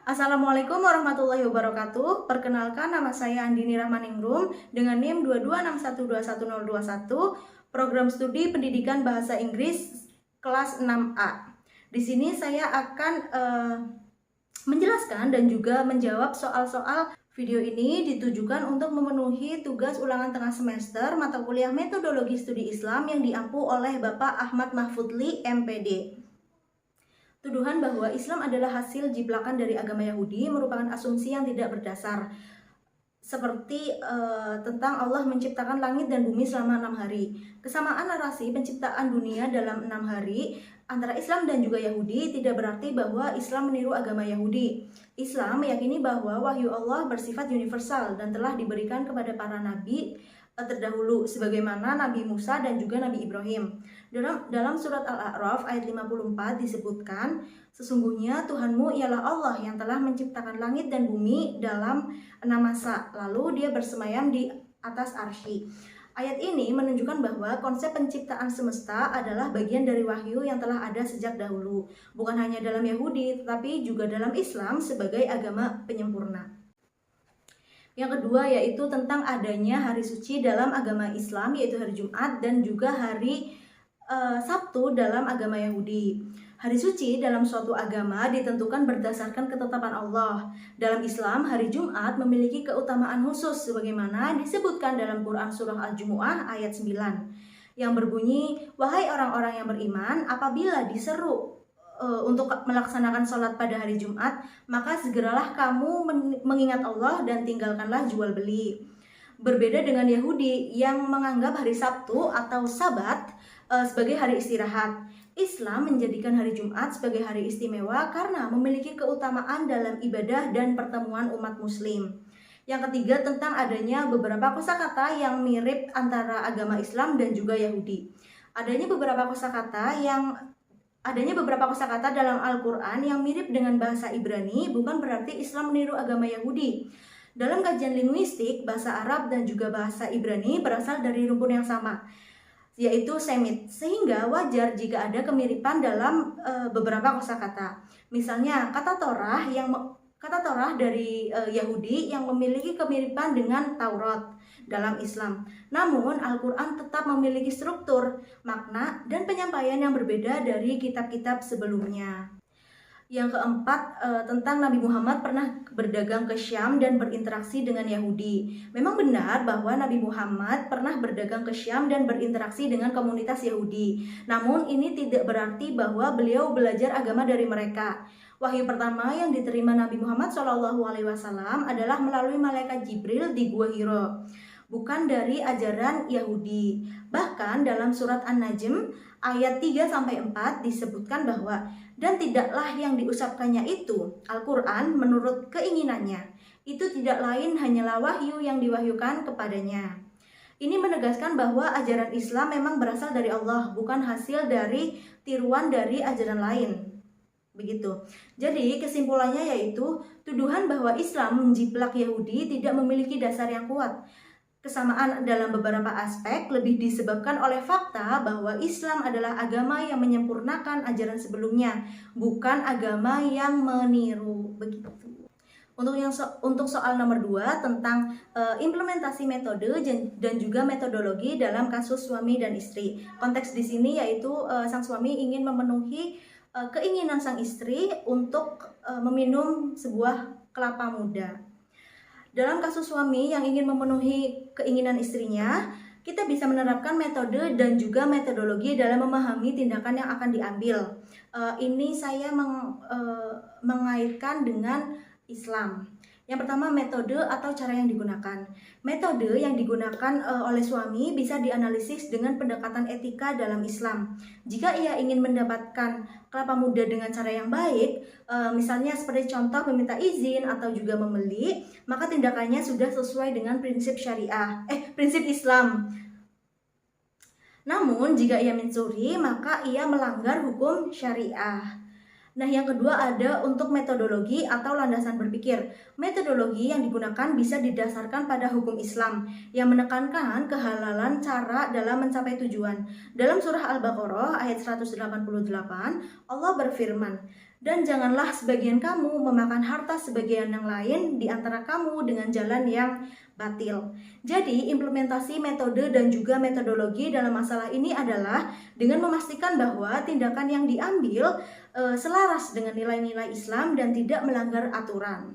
Assalamualaikum warahmatullahi wabarakatuh. Perkenalkan, nama saya Andini Rahmaningrum dengan NIM 226121021, Program Studi Pendidikan Bahasa Inggris kelas 6A. Di sini saya akan menjelaskan dan juga menjawab soal-soal. Video ini ditujukan untuk memenuhi tugas ulangan tengah semester mata kuliah Metodologi Studi Islam yang diampu oleh Bapak Ahmad Mahfudli, MPD. Tuduhan bahwa Islam adalah hasil jiplakan dari agama Yahudi merupakan asumsi yang tidak berdasar. Seperti tentang Allah menciptakan langit dan bumi selama 6 hari. Kesamaan narasi penciptaan dunia dalam 6 hari antara Islam dan juga Yahudi tidak berarti bahwa Islam meniru agama Yahudi. Islam meyakini bahwa wahyu Allah bersifat universal dan telah diberikan kepada para nabi terdahulu sebagaimana Nabi Musa dan juga Nabi Ibrahim. Dalam surat Al-A'raf ayat 54 disebutkan, sesungguhnya Tuhanmu ialah Allah yang telah menciptakan langit dan bumi dalam 6 masa, lalu dia bersemayam di atas arsy. Ayat ini menunjukkan bahwa konsep penciptaan semesta adalah bagian dari wahyu yang telah ada sejak dahulu, bukan hanya dalam Yahudi tetapi juga dalam Islam sebagai agama penyempurna. Yang kedua yaitu tentang adanya hari suci dalam agama Islam, yaitu hari Jumat dan juga hari Sabtu dalam agama Yahudi. Hari suci dalam suatu agama ditentukan berdasarkan ketetapan Allah. Dalam Islam, hari Jumat memiliki keutamaan khusus sebagaimana disebutkan dalam Quran Surah Al-Jumu'ah ayat 9 yang berbunyi, "Wahai orang-orang yang beriman, apabila diseru untuk melaksanakan sholat pada hari Jumat, maka segeralah kamu mengingat Allah dan tinggalkanlah jual beli." Berbeda dengan Yahudi yang menganggap hari Sabtu atau Sabat sebagai hari istirahat, Islam menjadikan hari Jumat sebagai hari istimewa karena memiliki keutamaan dalam ibadah dan pertemuan umat muslim. Yang ketiga tentang adanya beberapa kosakata yang mirip antara agama Islam dan juga Yahudi. Adanya beberapa kosakata dalam Al-Quran yang mirip dengan bahasa Ibrani bukan berarti Islam meniru agama Yahudi. Dalam kajian linguistik, bahasa Arab dan juga bahasa Ibrani berasal dari rumpun yang sama, yaitu Semit, sehingga wajar jika ada kemiripan dalam beberapa kosakata. Misalnya kata Torah dari Yahudi yang memiliki kemiripan dengan Taurat dalam Islam. Namun Al-Quran tetap memiliki struktur, makna, dan penyampaian yang berbeda dari kitab-kitab sebelumnya. Yang keempat tentang Nabi Muhammad pernah berdagang ke Syam dan berinteraksi dengan Yahudi. Memang benar bahwa Nabi Muhammad pernah berdagang ke Syam dan berinteraksi dengan komunitas Yahudi. Namun ini tidak berarti bahwa beliau belajar agama dari mereka. Wahyu pertama yang diterima Nabi Muhammad SAW adalah melalui malaikat Jibril di Gua Hiro, bukan dari ajaran Yahudi. Bahkan dalam surat An-Najm ayat 3-4 disebutkan bahwa dan tidaklah yang diucapkannya itu, Al-Quran menurut keinginannya, itu tidak lain hanyalah wahyu yang diwahyukan kepadanya. Ini menegaskan bahwa ajaran Islam memang berasal dari Allah, bukan hasil dari tiruan dari ajaran lain. Begitu. Jadi kesimpulannya yaitu tuduhan bahwa Islam menjiplak Yahudi tidak memiliki dasar yang kuat. Kesamaan dalam beberapa aspek lebih disebabkan oleh fakta bahwa Islam adalah agama yang menyempurnakan ajaran sebelumnya, bukan agama yang meniru. Begitu. Untuk soal nomor 2 tentang implementasi metode dan juga metodologi dalam kasus suami dan istri. Konteks di sini yaitu sang suami ingin memenuhi keinginan sang istri untuk meminum sebuah kelapa muda. Dalam kasus suami yang ingin memenuhi keinginan istrinya, kita bisa menerapkan metode dan juga metodologi dalam memahami tindakan yang akan diambil. Ini saya mengaitkan dengan Islam. Yang pertama, metode atau cara yang digunakan. Metode yang digunakan oleh suami bisa dianalisis dengan pendekatan etika dalam Islam. Jika ia ingin mendapatkan kelapa muda dengan cara yang baik, misalnya seperti contoh meminta izin atau juga membeli, maka tindakannya sudah sesuai dengan prinsip prinsip Islam. Namun jika ia mencuri, maka ia melanggar hukum syariah. Nah, yang kedua ada untuk metodologi atau landasan berpikir. Metodologi yang digunakan bisa didasarkan pada hukum Islam yang menekankan kehalalan cara dalam mencapai tujuan. Dalam surah Al-Baqarah ayat 188, Allah berfirman, Dan janganlah sebagian kamu memakan harta sebagian yang lain di antara kamu dengan jalan yang batil. Jadi, implementasi metode dan juga metodologi dalam masalah ini adalah dengan memastikan bahwa tindakan yang diambil selaras dengan nilai-nilai Islam dan tidak melanggar aturan.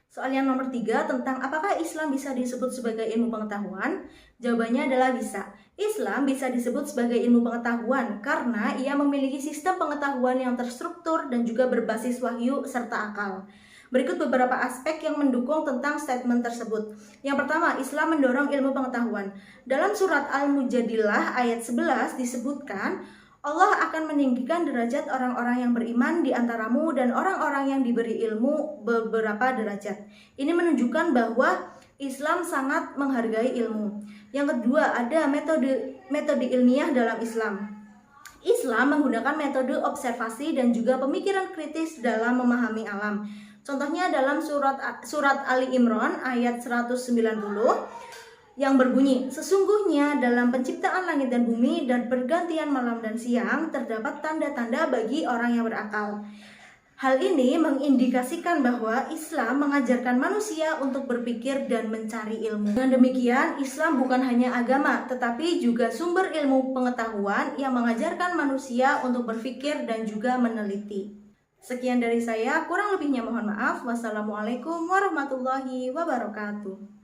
Soal yang nomor 3 tentang apakah Islam bisa disebut sebagai ilmu pengetahuan? Jawabannya adalah bisa. Islam bisa disebut sebagai ilmu pengetahuan karena ia memiliki sistem pengetahuan yang terstruktur dan juga berbasis wahyu serta akal. Berikut beberapa aspek yang mendukung tentang statement tersebut. Yang pertama, Islam mendorong ilmu pengetahuan. Dalam surat Al-Mujadilah ayat 11 disebutkan, Allah akan meninggikan derajat orang-orang yang beriman di antaramu dan orang-orang yang diberi ilmu beberapa derajat. Ini menunjukkan bahwa Islam sangat menghargai ilmu. Yang kedua, ada metode ilmiah dalam Islam. Islam menggunakan metode observasi dan juga pemikiran kritis dalam memahami alam. Contohnya dalam surat Ali Imran ayat 190 yang berbunyi, sesungguhnya dalam penciptaan langit dan bumi dan pergantian malam dan siang terdapat tanda-tanda bagi orang yang berakal. Hal ini mengindikasikan bahwa Islam mengajarkan manusia untuk berpikir dan mencari ilmu. Dengan demikian, Islam bukan hanya agama, tetapi juga sumber ilmu pengetahuan yang mengajarkan manusia untuk berpikir dan juga meneliti. Sekian dari saya, kurang lebihnya mohon maaf. Wassalamualaikum warahmatullahi wabarakatuh.